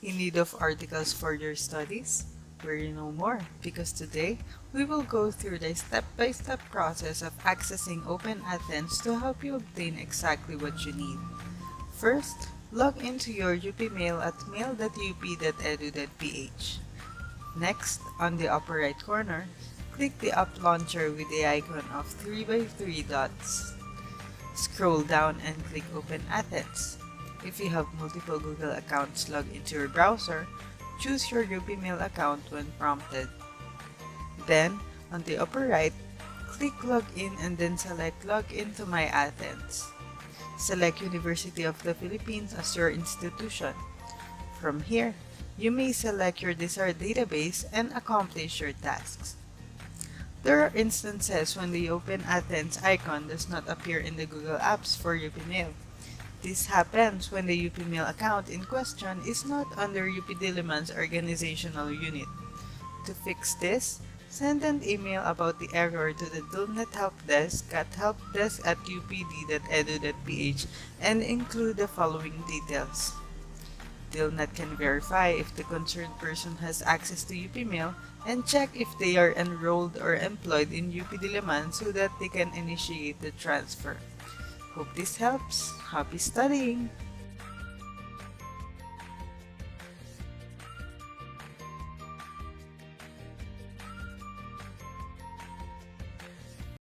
In need of articles for your studies? Worry no more, because today we will go through the step-by-step process of accessing OpenAthens to help you obtain exactly what you need. First, log into your UP Mail at mail.up.edu.ph. Next, on the upper right corner, click the app launcher with the icon of 3x3 dots. Scroll down and click Open Athens. If you have multiple Google accounts logged into your browser, choose your UP Mail account when prompted. Then, on the upper right, click Login and then select Login to My Athens. Select University of the Philippines as your institution. From here, you may select your desired database and accomplish your tasks. There are instances when the OpenAthens icon does not appear in the Google Apps for UP Mail. This happens when the UP Mail account in question is not under UP Diliman's organizational unit. To fix this, send an email about the error to the DILNet Help Desk at helpdesk@upd.edu.ph and include the following details. DILNet can verify if the concerned person has access to UP Mail and check if they are enrolled or employed in UP Diliman so that they can initiate the transfer. Hope this helps. Happy studying!